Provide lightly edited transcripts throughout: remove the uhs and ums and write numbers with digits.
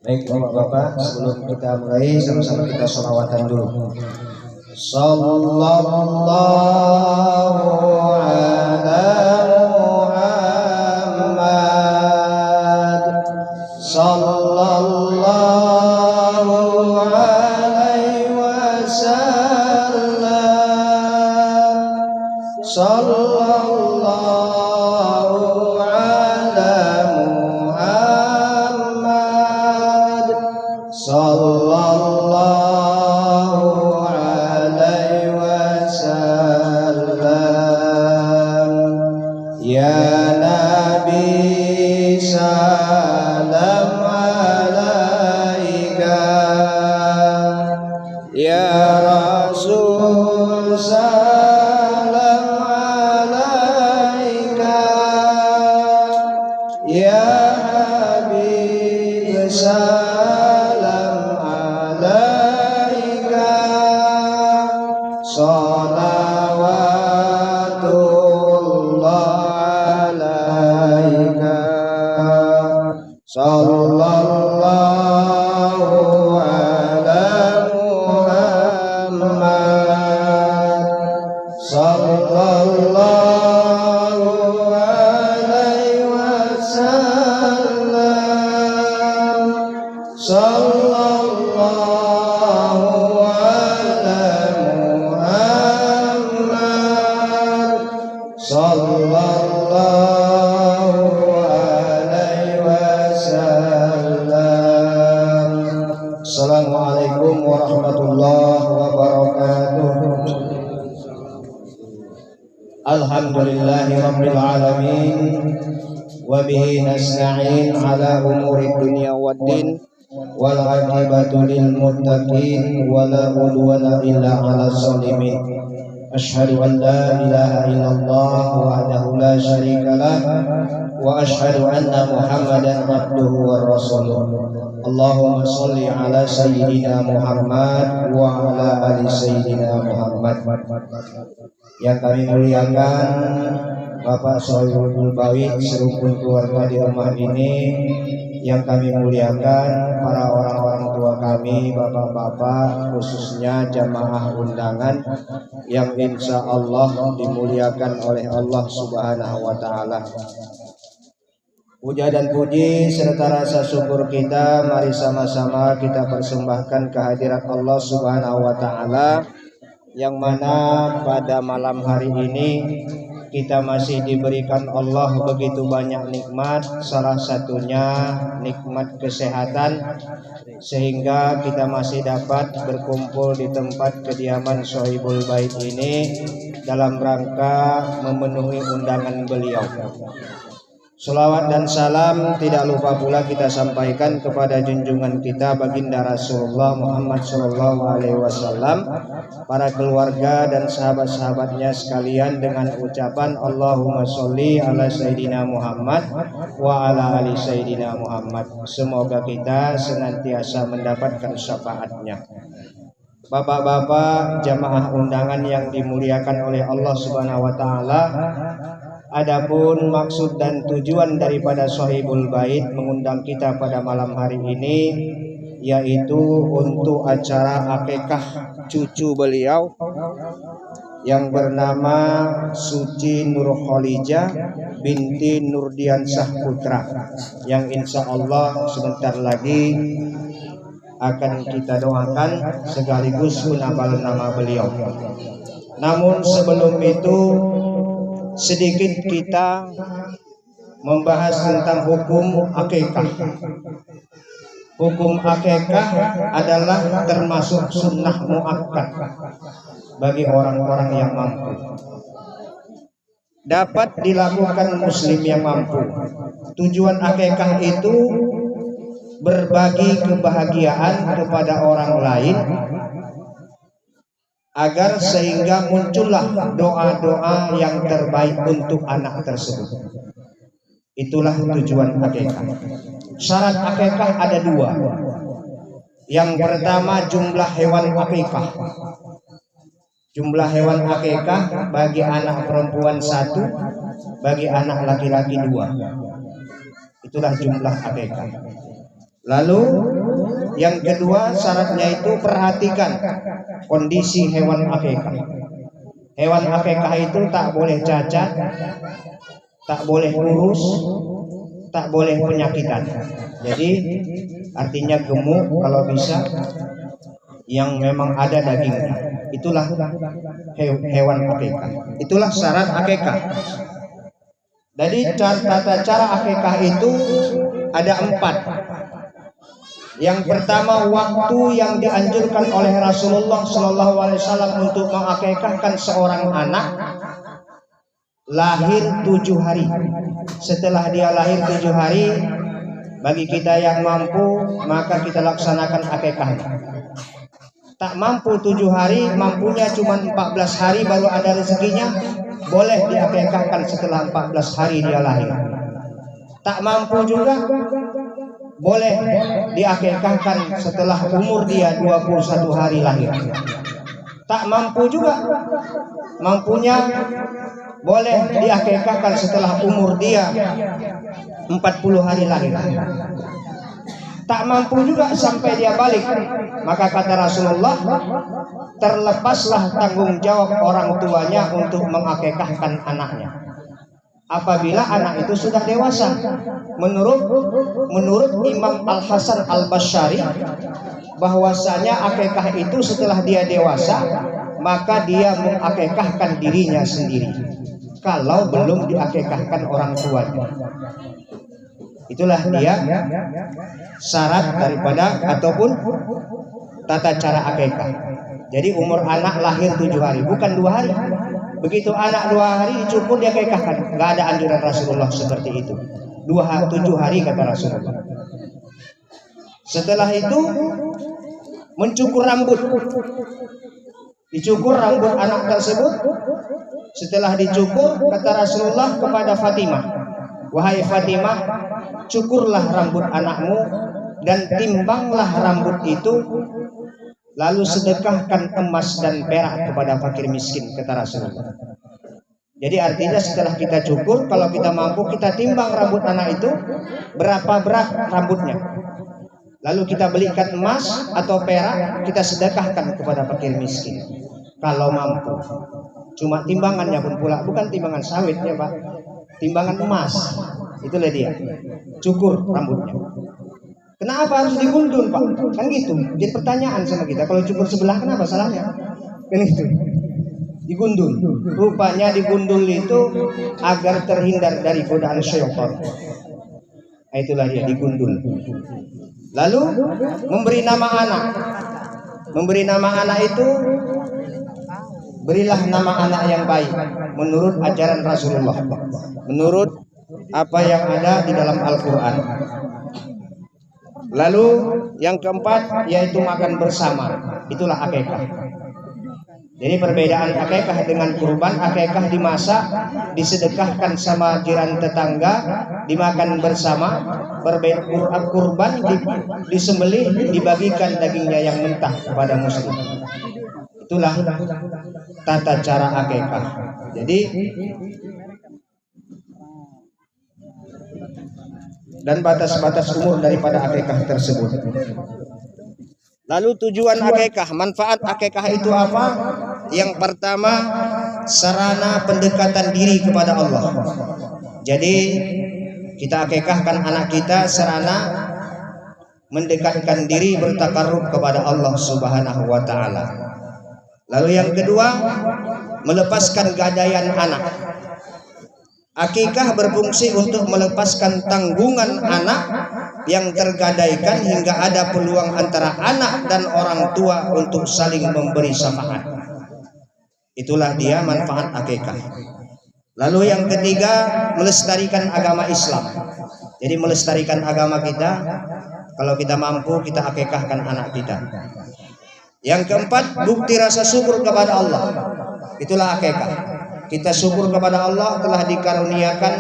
Baik Bapak-bapak, sebelum kita mulai sama-sama kita sholawatan dulu. Sallallahu ala Muhammad, sallallahu alaihi wasallam, sallallahu ala Muhammad, sallallahu alaihi wasallam. Ya Nabi salam alaika, ya Rasul salam alaika, ya Habib salam alaika, salawatullah alaika, sallallahu ala Muhammad, sallallahu alaihi wasallam, sallallahu ala Muhammad, sallallahu alaihi wasallam. Assalamualaikum warahmatullahi wabarakatuh. Alhamdulillahi rabbil alamin, wa bihi nasta'in ala umuri dunya waddin, wal aqibatu lil muttaqin, wa la udwana illa 'alal zalimin. Asyhadu an la ilaha illallah wahdahu la syarika lah, wa asyhadu anna Muhammadan abduhu wa rasuluh. Allahumma sholli ala sayyidina Muhammad wa ala ali sayyidina Muhammad. Yang kami muliakan Bapak Sohibul Bait serupun keluarga di rumah ini, yang kami muliakan para orang-orang tua kami, bapak-bapak, khususnya jamaah undangan yang insya Allah dimuliakan oleh Allah Subhanahu wa Ta'ala. Puja dan puji serta rasa syukur kita mari sama-sama kita persembahkan kehadirat Allah Subhanahu wa Ta'ala, yang mana pada malam hari ini kita masih diberikan Allah begitu banyak nikmat, salah satunya nikmat kesehatan, sehingga kita masih dapat berkumpul di tempat kediaman Sohibul Bait ini dalam rangka memenuhi undangan beliau. Salawat dan salam tidak lupa pula kita sampaikan kepada junjungan kita baginda Rasulullah Muhammad SAW, para keluarga dan sahabat-sahabatnya sekalian, dengan ucapan Allahumma sholli ala Sayyidina Muhammad wa ala ali Sayyidina Muhammad. Semoga kita senantiasa mendapatkan syafaatnya. Bapak-bapak jamaah undangan yang dimuliakan oleh Allah Subhanahu wa Ta'ala, adapun maksud dan tujuan daripada Sohibul Bait mengundang kita pada malam hari ini, yaitu untuk acara akikah cucu beliau yang bernama Suci Nur Khalijah binti Nurdiansah Putra, yang insya Allah sebentar lagi akan kita doakan sekaligus menambah nama beliau. Namun sebelum itu sedikit kita membahas tentang hukum akikah. Hukum akikah adalah termasuk sunnah muakkad bagi orang-orang yang mampu. Dapat dilakukan muslim yang mampu. Tujuan akikah itu berbagi kebahagiaan kepada orang lain, agar sehingga muncullah doa-doa yang terbaik untuk anak tersebut. Itulah tujuan akikah. Syarat akikah ada dua. Yang pertama, jumlah hewan akikah. Jumlah hewan akikah bagi anak perempuan 1, bagi anak laki-laki 2. Itulah jumlah akikah. Lalu yang kedua syaratnya itu perhatikan kondisi hewan akikah. Hewan akikah itu tak boleh cacat, tak boleh kurus, tak boleh penyakitan. Jadi artinya gemuk kalau bisa, yang memang ada dagingnya. Itulah hewan akikah. Itulah syarat akikah. Jadi tata cara akikah itu ada 4. Yang pertama, waktu yang dianjurkan oleh Rasulullah SAW untuk mengakikahkan seorang anak lahir 7 hari. Setelah dia lahir 7 hari, bagi kita yang mampu maka kita laksanakan akikahnya. Tak mampu 7 hari, mampunya cuma 14 hari baru ada rezekinya, boleh diakikahkan setelah 14 hari dia lahir. Tak mampu juga, boleh diakikahkan setelah umur dia 21 hari lahir. Tak mampu juga, mampunya boleh diakikahkan setelah umur dia 40 hari lahir. Tak mampu juga sampai dia balik, maka kata Rasulullah, terlepaslah tanggung jawab orang tuanya untuk mengakikahkan anaknya apabila anak itu sudah dewasa. Menurut Imam Al-Hasan Al-Basyari, bahwasanya akikah itu setelah dia dewasa, maka dia mengakikahkan dirinya sendiri kalau belum diakikahkan orang tuanya. Itulah dia syarat daripada ataupun tata cara akikah. Jadi umur anak lahir 7 hari, bukan 2 hari. Begitu anak 2 hari dicukur dia akikahkan. Nggak ada anjuran Rasulullah seperti itu. 7 hari kata Rasulullah. Setelah itu mencukur rambut. Dicukur rambut anak tersebut. Setelah dicukur, kata Rasulullah kepada Fatimah, wahai Fatimah, cukurlah rambut anakmu dan timbanglah rambut itu, lalu sedekahkan emas dan perak kepada fakir miskin, kata Rasulullah. Jadi artinya setelah kita cukur, kalau kita mampu kita timbang rambut anak itu berapa berat rambutnya, lalu kita belikan emas atau perak, kita sedekahkan kepada fakir miskin kalau mampu. Cuma timbangannya pun pula bukan timbangan sawit ya Pak, timbangan emas. Itulah dia, cukur rambutnya. Kenapa harus digundul Pak? Kan gitu. Jadi pertanyaan sama kita, kalau cukur sebelah kenapa salahnya? Kan gitu. Digundul. Rupanya digundul itu agar terhindar dari godaan syaitan. Itulah dia, digundul. Lalu memberi nama anak. Memberi nama anak itu, berilah nama anak yang baik menurut ajaran Rasulullah, menurut apa yang ada di dalam Al-Quran. Lalu yang keempat yaitu makan bersama. Itulah akikah. Jadi perbedaan akikah dengan kurban, akikah dimasak, disedekahkan sama jiran tetangga, dimakan bersama. Perbedaan kurban disembelih, dibagikan dagingnya yang mentah kepada muslim. Itulah tata cara akikah. Jadi dan batas-batas umur daripada akikah tersebut. Lalu tujuan akikah, manfaat akikah itu apa? Yang pertama, sarana pendekatan diri kepada Allah. Jadi kita akikahkan anak kita sarana mendekatkan diri, bertakarrub kepada Allah Subhanahu wa taala. Lalu yang kedua, melepaskan gadaian anak. Akikah berfungsi untuk melepaskan tanggungan anak yang tergadaikan hingga ada peluang antara anak dan orang tua untuk saling memberi syafaat. Itulah dia manfaat akikah. Lalu yang ketiga, melestarikan agama Islam. Jadi melestarikan agama kita, kalau kita mampu kita akikahkan anak kita. Yang keempat, bukti rasa syukur kepada Allah. Itulah akikah. Kita syukur kepada Allah telah dikaruniakan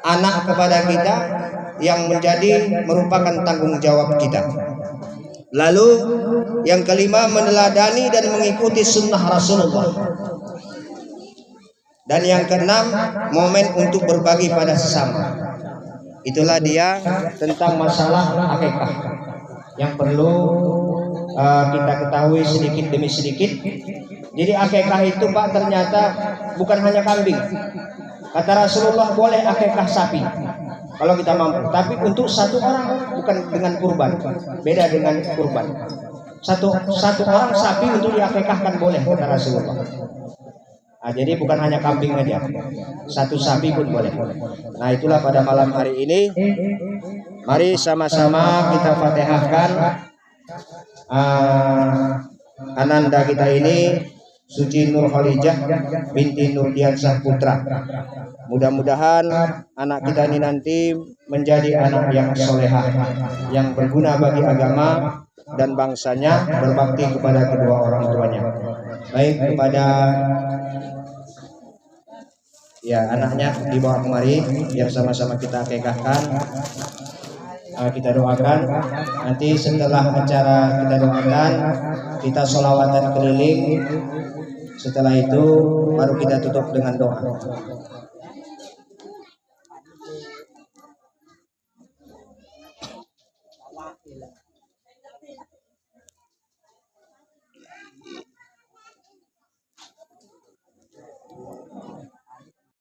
anak kepada kita yang merupakan tanggung jawab kita. Lalu yang kelima, meneladani dan mengikuti sunnah Rasulullah. Dan yang keenam, momen untuk berbagi pada sesama. Itulah dia tentang masalah akikah yang perlu kita ketahui sedikit demi sedikit. Jadi akikah itu Pak ternyata bukan hanya kambing. Kata Rasulullah boleh akikah sapi kalau kita mampu. Tapi untuk satu orang, bukan dengan kurban. Beda dengan kurban. Satu orang sapi untuk diakikahkan boleh kata Rasulullah. Nah, jadi bukan hanya kambing aja, satu sapi pun boleh. Nah itulah pada malam hari ini, mari sama-sama kita fatihahkan ananda kita ini, Suci Nur Khalijah binti Nurdiansyah Putra. Mudah-mudahan anak kita ini nanti menjadi anak yang solehah, yang berguna bagi agama dan bangsanya, berbakti kepada kedua orang tuanya. Baik, kepada anaknya dibawa kemari biar sama-sama kita akikahkan. Kita doakan. Nanti setelah acara kita doakan, kita sholawatan keliling. Setelah itu baru kita tutup dengan doa.